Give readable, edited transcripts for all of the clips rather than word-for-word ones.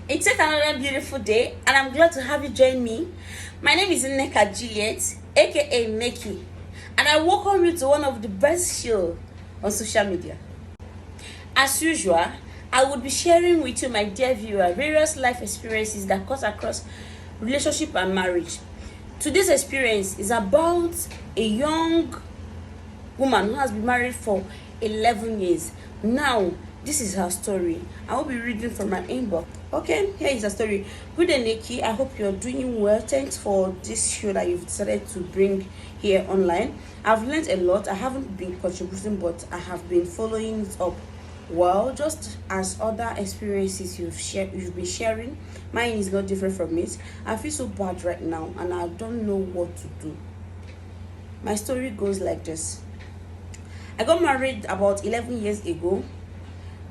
It's yet another beautiful day, and I'm glad to have you join me. My name is Nneka Juliet, aka Neki, and I welcome you to one of the best shows on social media. As usual, I would be sharing with you, my dear viewer, various life experiences that cut across relationship and marriage. Today's experience is about a young woman who has been married for 11 years. Now, this is her story. I will be reading from my inbox. Okay, here is her story. Good day, Nikki. I hope you're doing well. Thanks for this show that you've decided to bring here online. I've learned a lot. I haven't been contributing, but I have been following it up. Well, just as other experiences you've been sharing, mine is not different from it. I feel so bad right now, and I don't know what to do. My story goes like this. I got married about 11 years ago.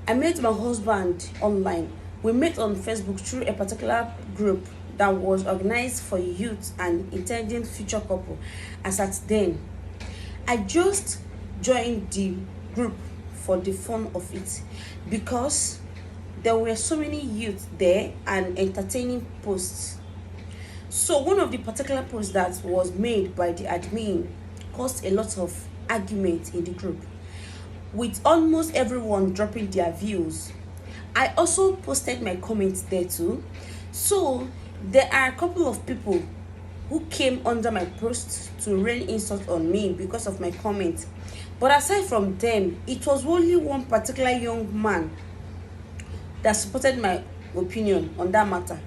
I met my husband online. We met on Facebook through a particular group that was organized for youth and intending future couple. As at then, I just joined the group for the fun of it because there were so many youth there and entertaining posts. So one of the particular posts that was made by the admin caused a lot of argument in the group, with almost everyone dropping their views. I also posted my comments there too. So there are a couple of people who came under my post to rain insult on me because of my comment. But aside from them, it was only one particular young man that supported my opinion on that matter.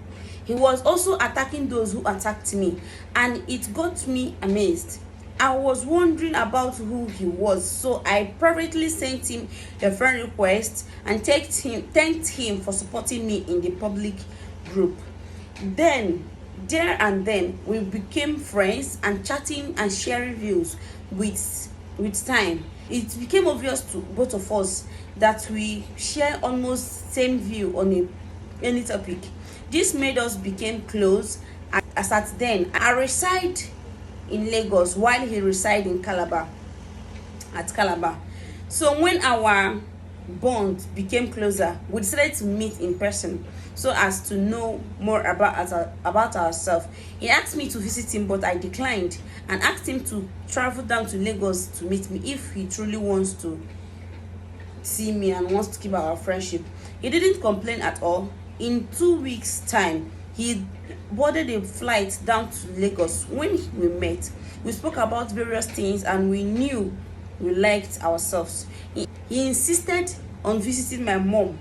He was also attacking those who attacked me, and it got me amazed. I was wondering about who he was, so I privately sent him a friend request and thanked him for supporting me in the public group. Then, there and then, we became friends and chatting and sharing views with time. It became obvious to both of us that we share almost same view on any topic. This made us become close. As at then, I reside in Lagos while he reside in Calabar. So when our bond became closer, we decided to meet in person so as to know more about ourselves. He asked me to visit him, but I declined and asked him to travel down to Lagos to meet me if he truly wants to see me and wants to keep our friendship. He didn't complain at all. In 2 weeks time, he boarded a flight down to Lagos. When we met, we spoke about various things and we knew we liked ourselves. He insisted on visiting my mom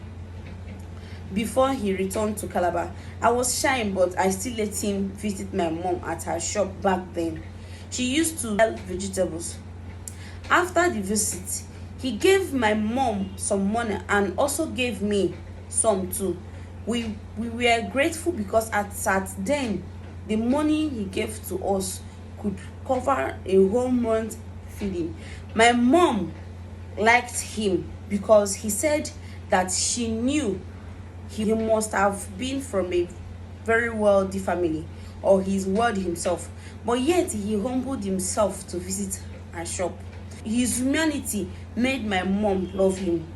before he returned to Calabar. I was shy, but I still let him visit my mom at her shop back then. She used to sell vegetables. After the visit, he gave my mom some money and also gave me some too. We were grateful because at then the money he gave to us could cover a whole month feeding. My mom liked him because he said that she knew he must have been from a very wealthy family, or he's wealthy himself, but yet he humbled himself to visit our shop. His humanity made my mom love him.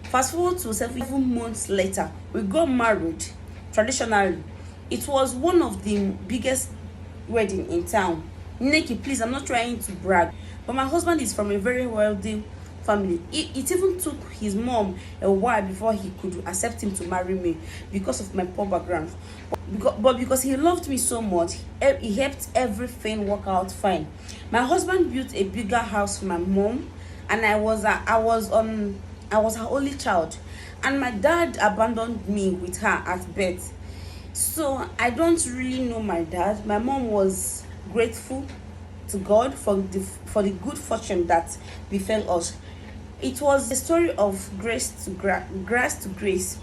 Fast forward to 7 months later, we got married traditionally. It was one of the biggest wedding in town. Nikki, please, I'm not trying to brag, but my husband is from a very wealthy family. It even took his mom a while before he could accept him to marry me because of my poor background. But because he loved me so much, he helped everything work out fine. My husband built a bigger house for my mom, and I was her only child, and my dad abandoned me with her at birth. So I don't really know my dad. My mom was grateful to God for the good fortune that befell us. It was a story of grace to grace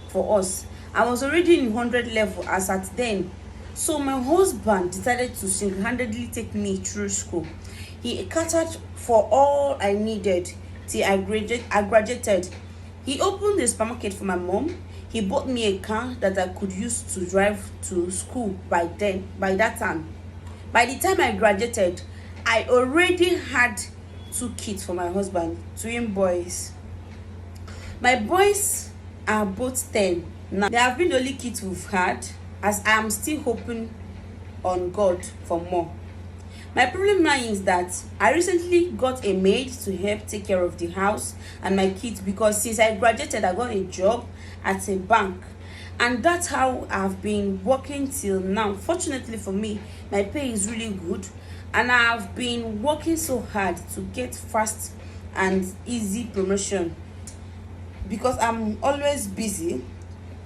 for us. I was already in 100 level as at then. So my husband decided to single-handedly take me through school. He catered for all I needed till I graduated. He opened a supermarket for my mom. He bought me a car that I could use to drive to school by that time. By the time I graduated, I already had 2 kids for my husband, twin boys. My boys are both 10 Now, they have been the only kids we've had, as I am still hoping on God for more. My problem now is that I recently got a maid to help take care of the house and my kids, because since I graduated, I got a job at a bank. And that's how I've been working till now. Fortunately for me, my pay is really good, and I've been working so hard to get fast and easy promotion, because I'm always busy,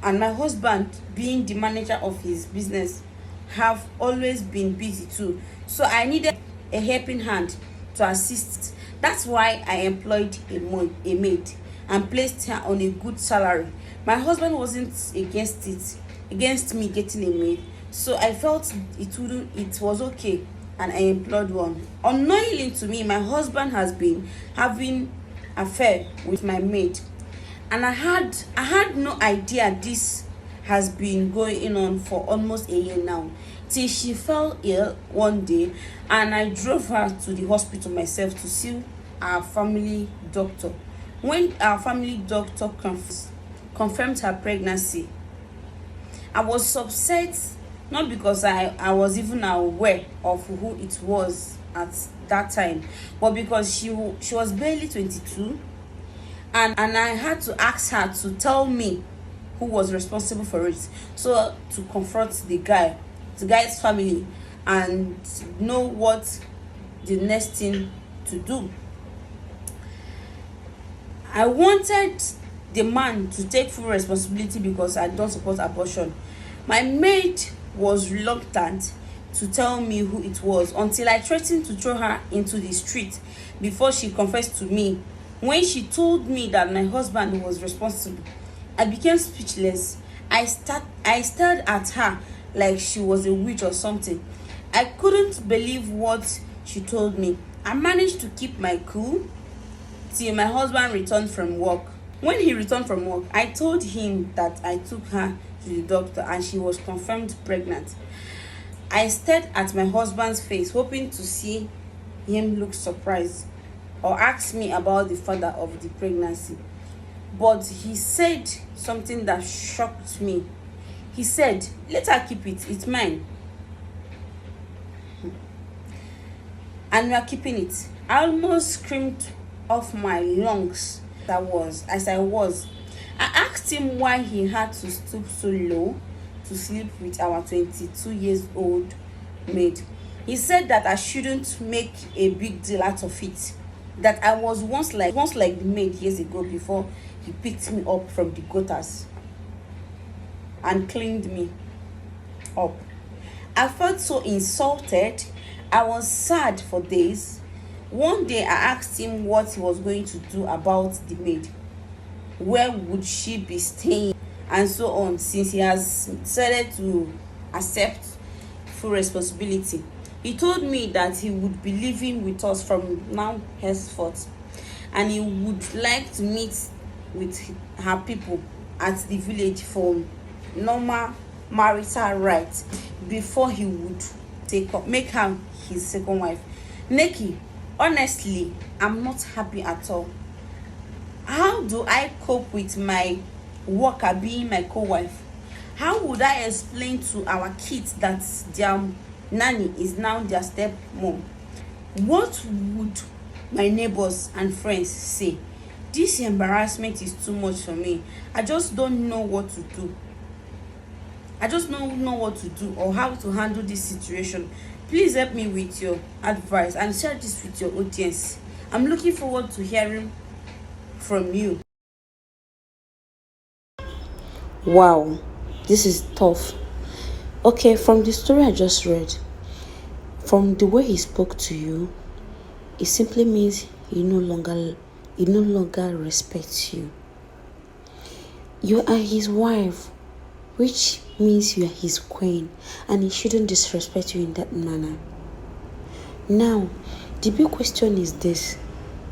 and my husband, being the manager of his business, have always been busy too. So I needed a helping hand to assist. That's why I employed a maid and placed her on a good salary. My husband wasn't against me getting a maid, so I felt it was okay, and I employed one. Unknowingly to me, my husband has been having affair with my maid, and I had no idea this has been going on for almost a year now, till she fell ill one day, and I drove her to the hospital myself to see our family doctor. When our family doctor confirmed her pregnancy, I was upset, not because I was even aware of who it was at that time, but because she was barely 22, and I had to ask her to tell me who was responsible for it, so to confront the guy's family, and know what the next thing to do. I wanted the man to take full responsibility because I don't support abortion. My maid was reluctant to tell me who it was, until I threatened to throw her into the street before she confessed to me. When she told me that my husband was responsible, I became speechless. I stared at her like she was a witch or something. I couldn't believe what she told me. I managed to keep my cool till my husband returned from work. When he returned from work, I told him that I took her to the doctor and she was confirmed pregnant. I stared at my husband's face, hoping to see him look surprised or ask me about the father of the pregnancy. But he said something that shocked me. He said, "Let her keep it, it's mine. And we are keeping it." I almost screamed off my lungs. I asked him why he had to stoop so low to sleep with our 22 years old maid. He said that I shouldn't make a big deal out of it, that I was once like the maid years ago, before he picked me up from the gutters and cleaned me up. I felt so insulted. I was sad for days. One day I asked him what he was going to do about the maid. Where would she be staying? And so on, since he has decided to accept full responsibility. He told me that he would be living with us from now henceforth, and he would like to meet with her people at the village for normal marital rights before he would make her his second wife. Neki, honestly, I'm not happy at all. How do I cope with my worker being my co-wife? How would I explain to our kids that their nanny is now their stepmom? What would my neighbors and friends say? This embarrassment is too much for me. I just don't know what to do. Or how to handle this situation. Please help me with your advice and share this with your audience. I'm looking forward to hearing from you. Wow, this is tough. Okay, from the story I just read, from the way he spoke to you, it simply means he no longer respects you. You are his wife, which means you are his queen, and he shouldn't disrespect you in that manner. Now, the big question is this: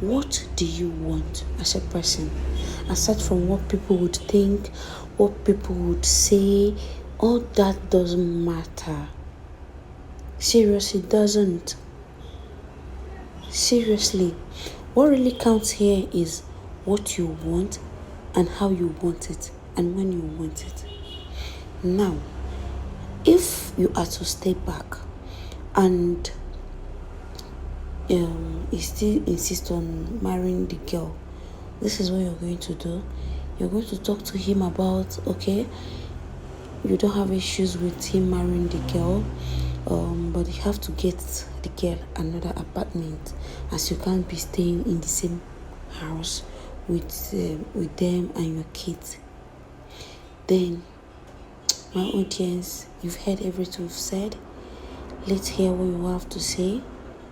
what do you want as a person? Aside from what people would think, what people would say, all that doesn't matter. Seriously, it doesn't. Seriously, what really counts here is what you want and how you want it. and when you want it. Now, if you are to stay back and you still insist on marrying the girl, this is what you're going to do. You're going to talk to him about, okay, you don't have issues with him marrying the girl, but you have to get the girl another apartment, as you can't be staying in the same house with them and your kids. Then, my audience, you've heard everything we've said. Let's hear what you have to say.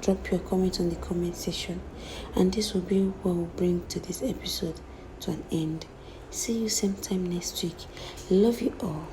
Drop your comment on the comment section, and this will be what will bring to this episode to an end. See you same time next week. Love you all.